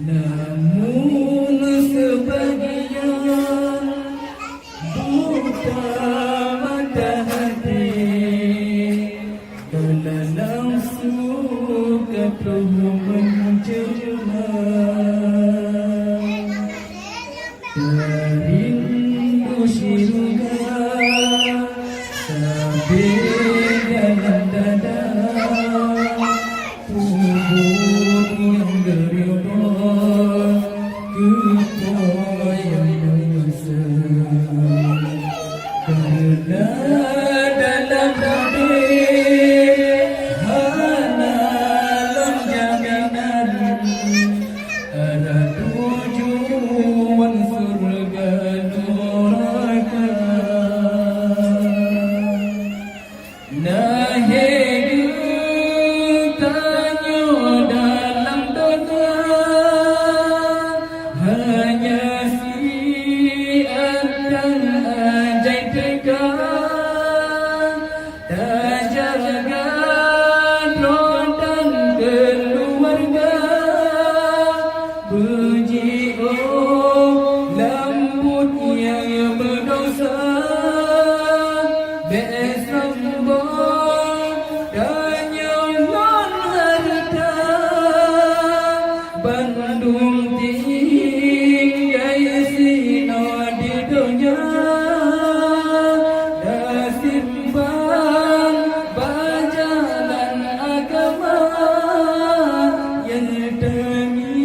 Namun sebagian buta mata hati karena nafsu ketuh menjelma, terindu syurga sampai dalam dada, tubuh yang geridor kepoyang dosa, karena dalam hati hana jaminan ada tujuan surga neraka. Puji oh lambut yang berdosa, besombong dan nyaman harta, Bandung tinggai sino di dunia, dah simpan berjalan agama yang demi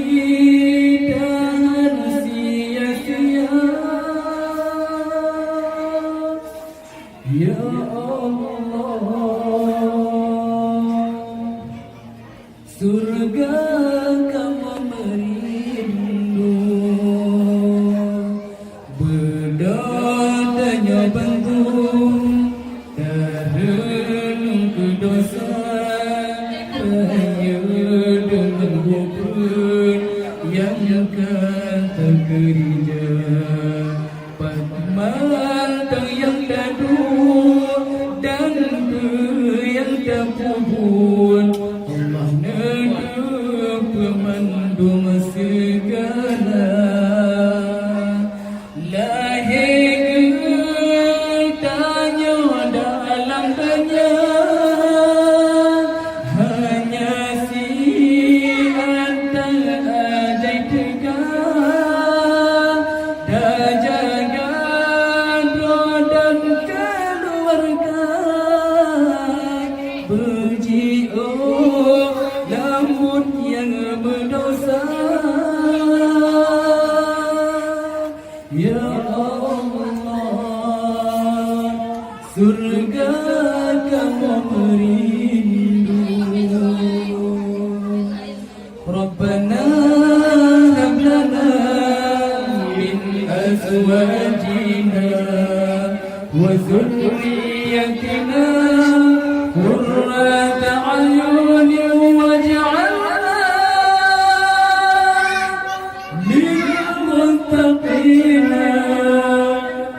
Ya Allah, surga kamu merindu, berdadanya bangun, terrenung ke dosa, hanya dengan hubun yang kata gereja, mantang yang dadu dan yang terkubur, Allah nedep pemandung segala. Lahir tanya dalam tanya, hanya si antara ajaib tegak, dah jaga puji oh lambut yang berdosa. Ya Allah, surga kamu merindu. Rabbana hab lana min azwajina wa dhurriyyatina قرة أعين واجعلنا للمتقين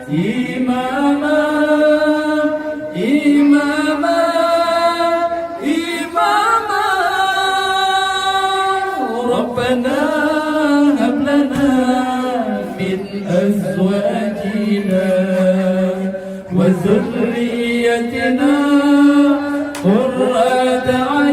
إماما إماما إماما. ربنا هب لنا من أزواجنا وذريتنا قرة أعين